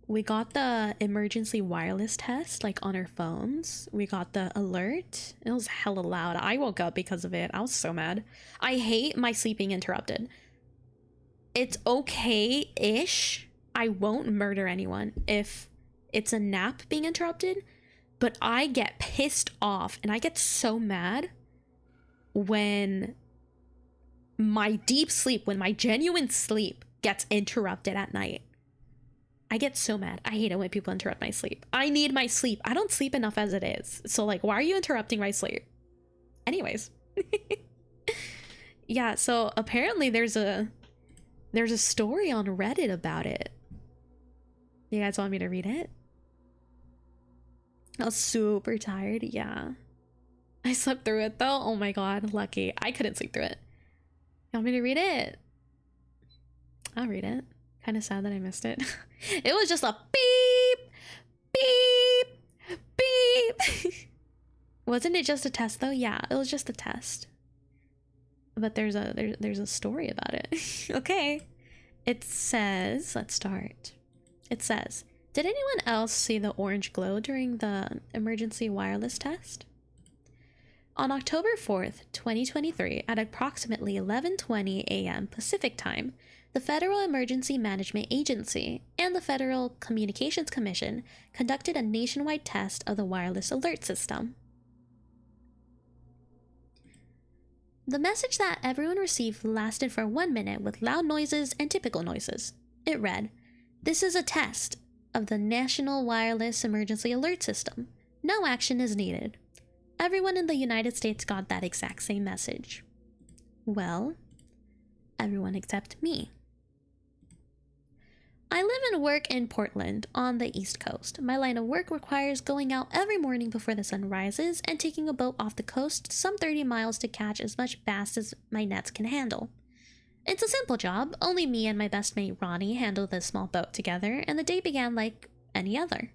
we got the emergency wireless test, like on our phones. We got the alert. It was hella loud. I woke up because of it. I was so mad. I hate my sleep being interrupted. It's okay-ish. I won't murder anyone if it's a nap being interrupted, but I get pissed off and I get so mad when my deep sleep, when my genuine sleep gets interrupted at night. I get so mad. I hate it when people interrupt my sleep. I need my sleep. I don't sleep enough as it is. So like, why are you interrupting my sleep? Anyways. Yeah, so apparently there's a story on Reddit about it. You guys want me to read it? I was super tired. Yeah. I slept through it though. Oh my god, lucky. I couldn't sleep through it. You want me to read it? I'll read it. Kind of sad that I missed it. It was just a beep, beep, beep. Wasn't it just a test though? Yeah, it was just a test. But there's a story about it. Okay. It says, let's start. It says, did anyone else see the orange glow during the emergency wireless test? On October 4th, 2023, at approximately 11:20 a.m. Pacific Time, the Federal Emergency Management Agency and the Federal Communications Commission conducted a nationwide test of the wireless alert system. The message that everyone received lasted for 1 minute with loud noises and typical noises. It read, "This is a test of the National Wireless Emergency Alert System. No action is needed." Everyone in the United States got that exact same message. Well, everyone except me. I live and work in Portland on the East Coast. My line of work requires going out every morning before the sun rises and taking a boat off the coast some 30 miles to catch as much bass as my nets can handle. It's a simple job. Only me and my best mate Ronnie handle this small boat together, and the day began like any other.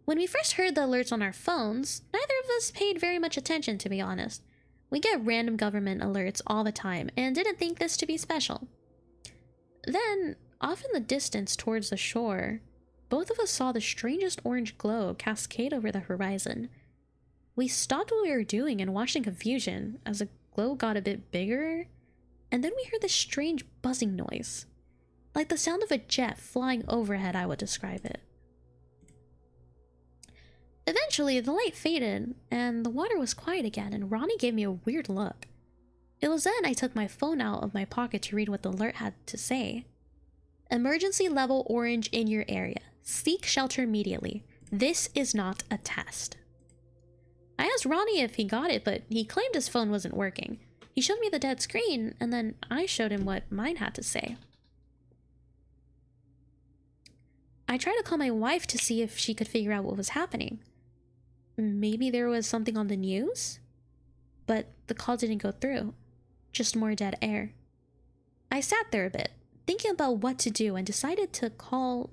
When we first heard the alerts on our phones, neither of us paid very much attention, to be honest. We get random government alerts all the time and didn't think this to be special. Then, off in the distance towards the shore, both of us saw the strangest orange glow cascade over the horizon. We stopped what we were doing and watched in confusion as the glow got a bit bigger, and then we heard this strange buzzing noise. Like the sound of a jet flying overhead, I would describe it. Eventually, the light faded, and the water was quiet again, and Ronnie gave me a weird look. It was then I took my phone out of my pocket to read what the alert had to say. Emergency level orange in your area. Seek shelter immediately. This is not a test. I asked Ronnie if he got it, but he claimed his phone wasn't working. He showed me the dead screen, and then I showed him what mine had to say. I tried to call my wife to see if she could figure out what was happening. Maybe there was something on the news? But the call didn't go through. Just more dead air. I sat there a bit, thinking about what to do, and decided to call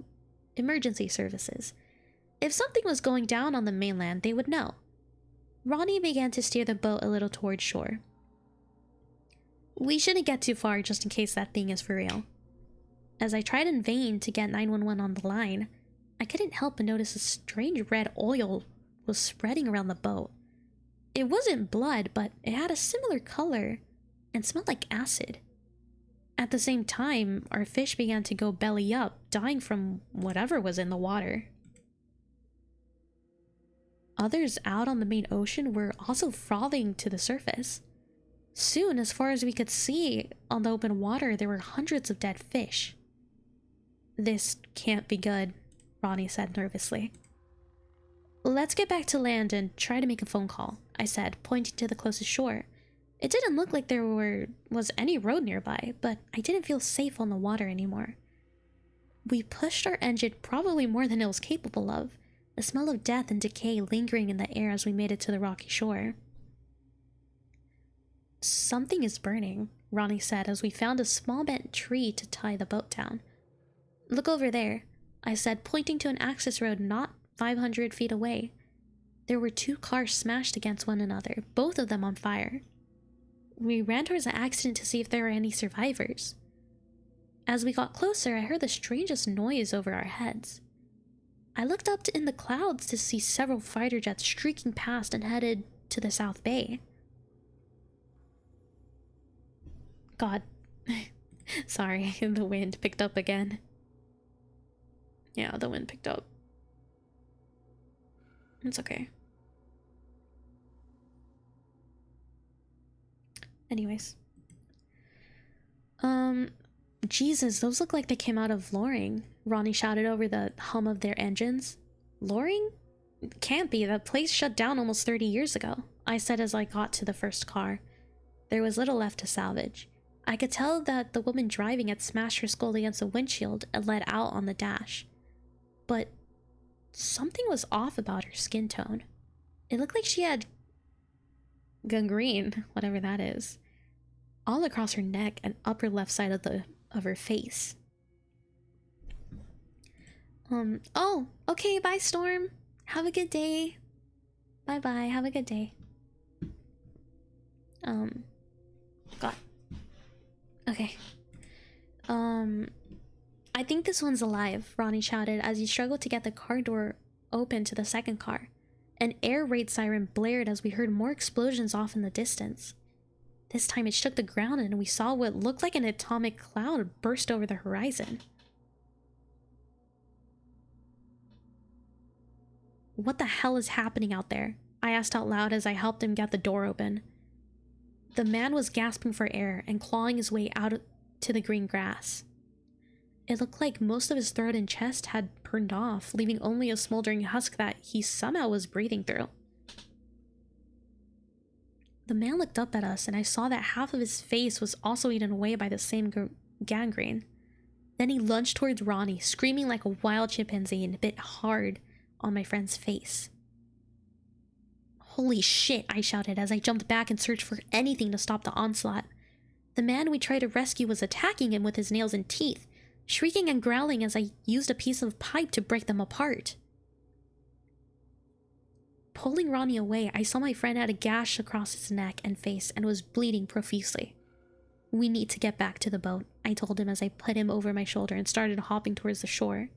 emergency services. If something was going down on the mainland, they would know. Ronnie began to steer the boat a little towards shore. We shouldn't get too far just in case that thing is for real. As I tried in vain to get 911 on the line, I couldn't help but notice a strange red oil was spreading around the boat. It wasn't blood, but it had a similar color and smelled like acid. At the same time, our fish began to go belly up, dying from whatever was in the water. Others out on the main ocean were also frothing to the surface. Soon, as far as we could see on the open water, there were hundreds of dead fish. "This can't be good," Ronnie said nervously. "Let's get back to land and try to make a phone call," I said, pointing to the closest shore. It didn't look like there was any road nearby, but I didn't feel safe on the water anymore. We pushed our engine probably more than it was capable of, the smell of death and decay lingering in the air as we made it to the rocky shore. "Something is burning," Ronnie said as we found a small bent tree to tie the boat down. "Look over there," I said, pointing to an access road not 500 feet away. There were 2 cars smashed against one another, both of them on fire. We ran towards the accident to see if there were any survivors. As we got closer, I heard the strangest noise over our heads. I looked up in the clouds to see several fighter jets streaking past and headed to the South Bay. God. Sorry, the wind picked up again. Yeah, the wind picked up. It's okay. Anyways. Jesus, those look like they came out of Loring, Ronnie shouted over the hum of their engines. Loring? Can't be, that place shut down almost 30 years ago, I said as I got to the first car. There was little left to salvage. I could tell that the woman driving had smashed her skull against the windshield and let out on the dash. But something was off about her skin tone. It looked like she had gangrene, whatever that is, all across her neck and upper left side of her face. Oh, okay, bye Storm. Have a good day. Bye-bye, have a good day. God. Okay. I think this one's alive, Ronnie shouted as he struggled to get the car door open to the second car. An air raid siren blared as we heard more explosions off in the distance. This time it shook the ground and we saw what looked like an atomic cloud burst over the horizon. What the hell is happening out there? I asked out loud as I helped him get the door open. The man was gasping for air and clawing his way out to the green grass. It looked like most of his throat and chest had burned off, leaving only a smoldering husk that he somehow was breathing through. The man looked up at us and I saw that half of his face was also eaten away by the same gangrene. Then he lunged towards Ronnie, screaming like a wild chimpanzee and bit hard on my friend's face. Holy shit, I shouted as I jumped back and searched for anything to stop the onslaught. The man we tried to rescue was attacking him with his nails and teeth, shrieking and growling as I used a piece of pipe to break them apart. Pulling Ronnie away, I saw my friend had a gash across his neck and face and was bleeding profusely. "We need to get back to the boat," I told him as I put him over my shoulder and started hopping towards the shore.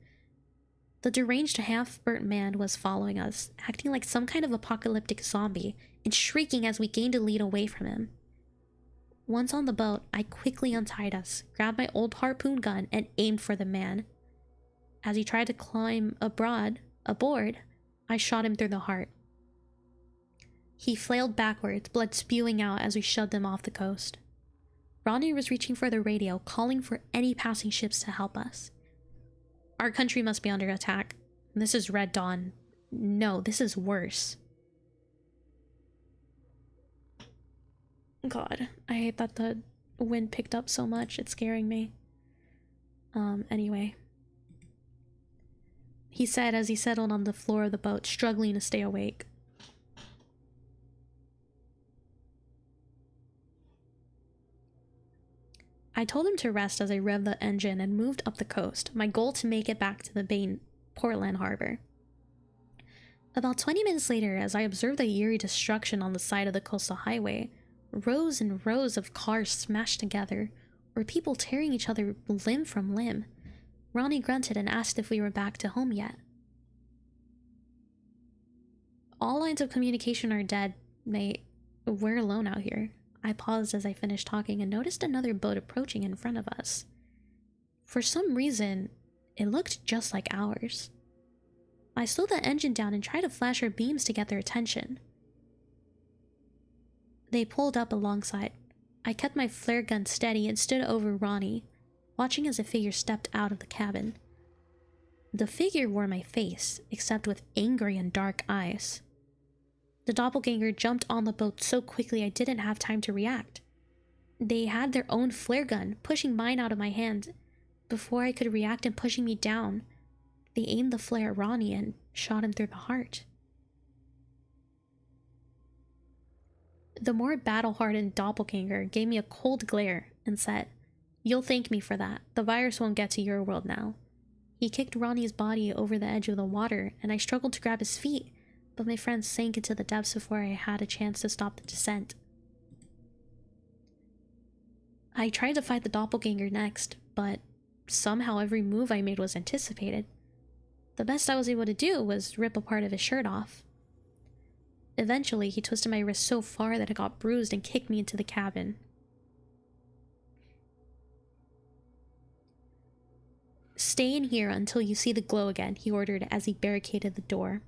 The deranged half-burnt man was following us, acting like some kind of apocalyptic zombie and shrieking as we gained a lead away from him. Once on the boat, I quickly untied us, grabbed my old harpoon gun, and aimed for the man. As he tried to climb aboard, I shot him through the heart. He flailed backwards, blood spewing out as we shoved him off the coast. Ronnie was reaching for the radio, calling for any passing ships to help us. Our country must be under attack. This is Red Dawn. No, this is worse. God, I hate that the wind picked up so much. It's scaring me. Anyway. He said as he settled on the floor of the boat, struggling to stay awake. I told him to rest as I revved the engine and moved up the coast, my goal to make it back to the main Portland harbor. About 20 minutes later, as I observed the eerie destruction on the side of the coastal highway, rows and rows of cars smashed together, or people tearing each other limb from limb, Ronnie grunted and asked if we were back to home yet. All lines of communication are dead, mate. We're alone out here. I paused as I finished talking and noticed another boat approaching in front of us. For some reason, it looked just like ours. I slowed the engine down and tried to flash our beams to get their attention. They pulled up alongside. I kept my flare gun steady and stood over Ronnie, watching as a figure stepped out of the cabin. The figure wore my face, except with angry and dark eyes. The doppelganger jumped on the boat so quickly I didn't have time to react. They had their own flare gun, pushing mine out of my hand. Before I could react and pushing me down, they aimed the flare at Ronnie and shot him through the heart. The more battle-hardened doppelganger gave me a cold glare and said, "You'll thank me for that. The virus won't get to your world now." He kicked Ronnie's body over the edge of the water, and I struggled to grab his feet, but my friend sank into the depths before I had a chance to stop the descent. I tried to fight the doppelganger next, but somehow every move I made was anticipated. The best I was able to do was rip a part of his shirt off. Eventually, he twisted my wrist so far that it got bruised and kicked me into the cabin. "Stay in here until you see the glow again," he ordered as he barricaded the door.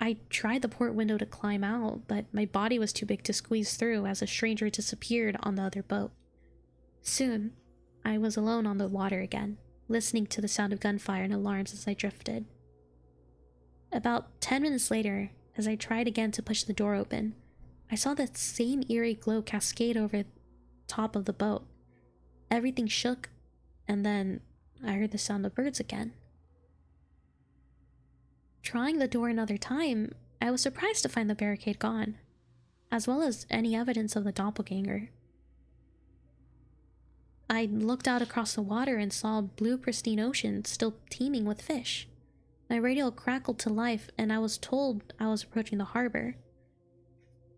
I tried the port window to climb out, but my body was too big to squeeze through as a stranger disappeared on the other boat. Soon, I was alone on the water again, listening to the sound of gunfire and alarms as I drifted. About 10 minutes later, as I tried again to push the door open, I saw that same eerie glow cascade over the top of the boat. Everything shook, and then I heard the sound of birds again. Trying the door another time, I was surprised to find the barricade gone, as well as any evidence of the doppelganger. I looked out across the water and saw a blue pristine ocean still teeming with fish. My radio crackled to life and I was told I was approaching the harbor.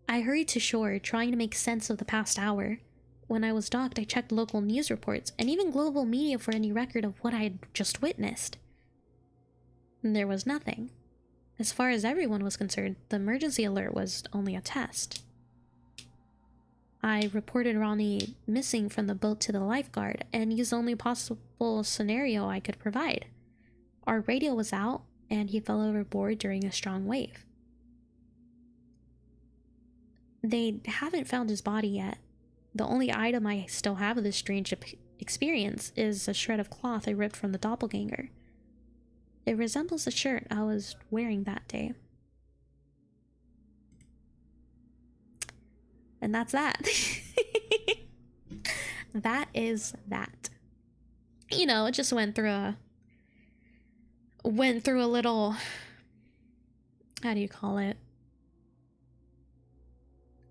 I hurried to shore, trying to make sense of the past hour. When I was docked, I checked local news reports and even global media for any record of what I had just witnessed. There was nothing. As far as everyone was concerned, the emergency alert was only a test. I reported Ronnie missing from the boat to the lifeguard and used the only possible scenario I could provide. Our radio was out and he fell overboard during a strong wave. They haven't found his body yet. The only item I still have of this strange experience is a shred of cloth I ripped from the doppelganger. It resembles the shirt I was wearing that day. And that's that. That is that. You know, it just went through a little, how do you call it?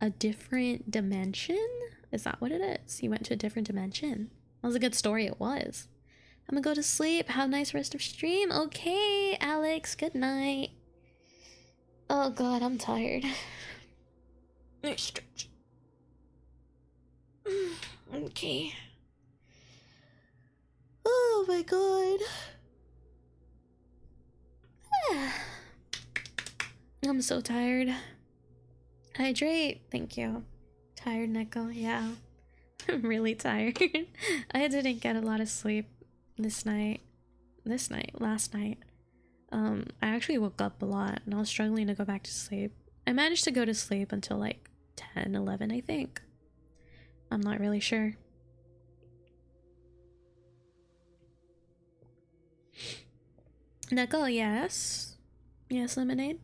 A different dimension? Is that what it is? You went to a different dimension. That was a good story, it was. I'm gonna go to sleep. Have a nice rest of stream. Okay, Alex, good night. Oh god, I'm tired. Stretch. Okay. Oh my god. I'm so tired. Hydrate. Thank you. Tired, Neko. Yeah. I'm really tired. I didn't get a lot of sleep last night. I actually woke up a lot and I was struggling to go back to sleep. I managed to go to sleep until like 10, 11, I think. I'm not really sure. Neko, yes. Yes, lemonade.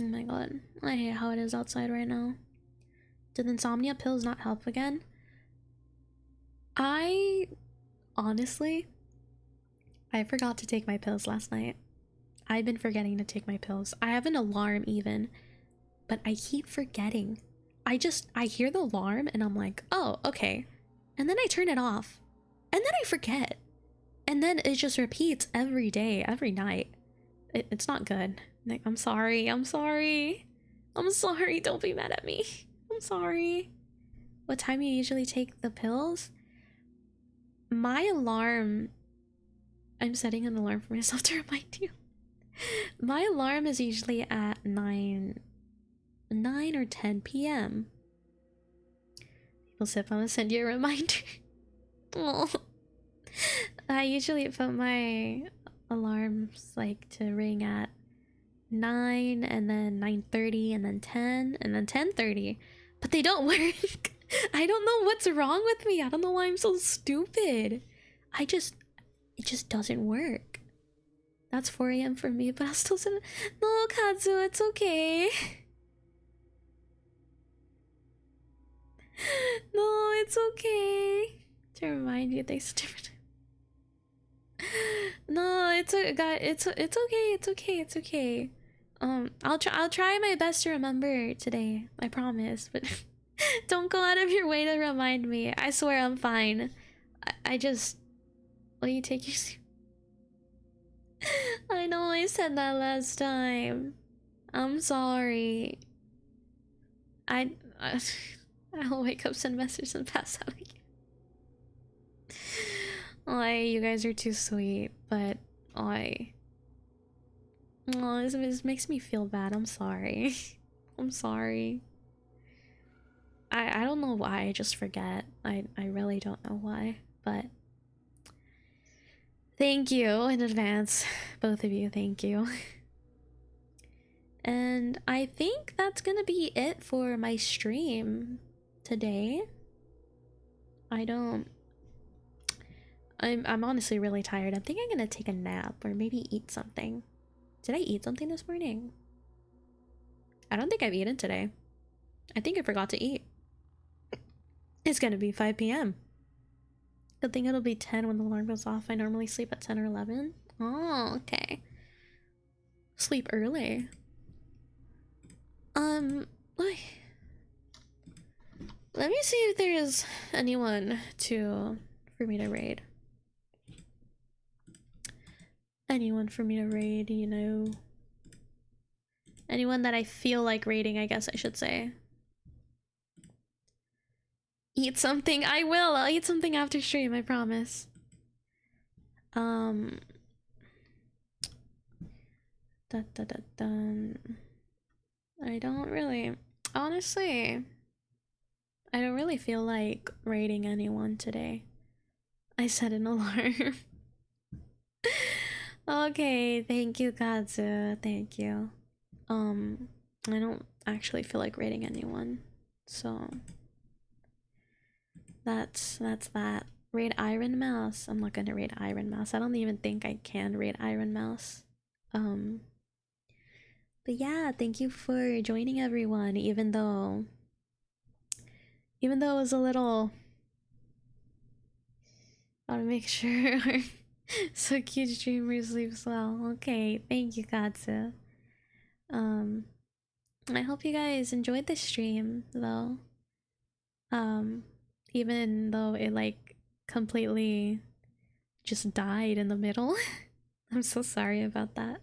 Oh my god. I hate how it is outside right now. Did the insomnia pills not help again? Honestly, I forgot to take my pills last night. I've been forgetting to take my pills. I have an alarm even, but I keep forgetting. I hear the alarm and I'm like, oh, okay. And then I turn it off. And then I forget. And then it just repeats every day, every night. It's not good. Like, I'm sorry. Don't be mad at me. I'm sorry. What time do you usually take the pills? my alarm, I'm setting an alarm for myself to remind you. My alarm is usually at 9 or 10 p.m. People said I'm gonna send you a reminder. Oh. I usually put my alarms like to ring at 9 and then 9:30 and then 10 and then 10:30, but they don't work. I don't know what's wrong with me. I don't know why I'm so stupid. It just doesn't work. That's 4 a.m. for me, but I'll still send. No, Kazu, it's okay. No, it's okay. To remind you, thanks. No, it's okay. It's okay. It's okay. It's okay. I'll try my best to remember today. I promise. But don't go out of your way to remind me. I swear I'm fine. I just. Will you take your? I know I said that last time. I'm sorry. I'll wake up, send messages, and pass out again. You guys are too sweet, but this makes me feel bad. I'm sorry. I'm sorry. I don't know why. I just forget. I really don't know why, but thank you in advance, both of you. Thank you. And I think that's gonna be it for my stream today. I'm honestly really tired. I think I'm gonna take a nap or maybe eat something. Did I eat something this morning? I don't think I've eaten today. I think I forgot to eat. It's gonna be 5 p.m. Good thing it'll be 10 when the alarm goes off. I normally sleep at 10 or 11. Oh, okay. Sleep early. Let me see if there's anyone for me to raid. Anyone for me to raid, you know. Anyone that I feel like raiding, I guess I should say. Eat something. I will. I'll eat something after stream, I promise. I don't really, honestly, I don't really feel like raiding anyone today. I set an alarm. Okay, thank you, Kazu. Thank you. I don't actually feel like raiding anyone, so that's that. Raid Iron Mouse. I'm not gonna raid Iron Mouse. I don't even think I can raid Iron Mouse. But yeah, thank you for joining, everyone. Even though it was a little. Gotta make sure so cute streamer sleeps well. Okay, thank you, Katsu. I hope you guys enjoyed the stream though. Even though it like completely just died in the middle. I'm so sorry about that.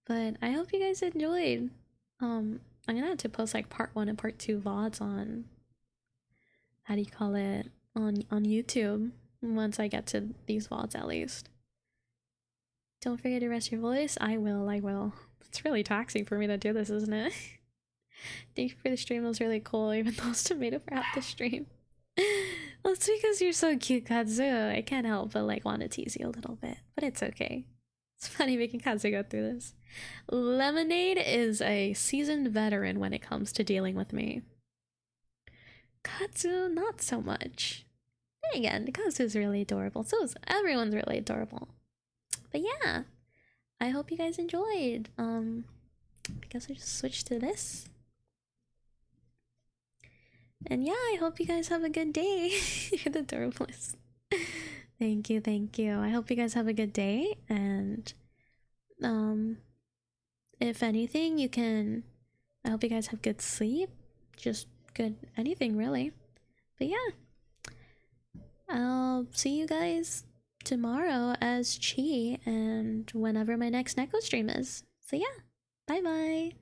But I hope you guys enjoyed. I'm gonna have to post like part 1 and part 2 VODs on, how do you call it, on YouTube once I get to these VODs at least. Don't forget to rest your voice. I will. It's really taxing for me to do this, isn't it? Thank you for the stream. It was really cool, even though I was tomato for half the stream. Well, it's because you're so cute, Kazu. I can't help but like want to tease you a little bit, but it's okay. It's funny making Kazu go through this. Lemonade is a seasoned veteran when it comes to dealing with me. Kazu, not so much. And again, Kazu is really adorable. So is everyone's really adorable. But yeah, I hope you guys enjoyed. I guess I just switched to this. And yeah, I hope you guys have a good day. You're the adorableest. Thank you. I hope you guys have a good day, and if anything, I hope you guys have good sleep. Just good anything really. But yeah, I'll see you guys tomorrow as Chi and whenever my next Neko stream is. So yeah, bye bye.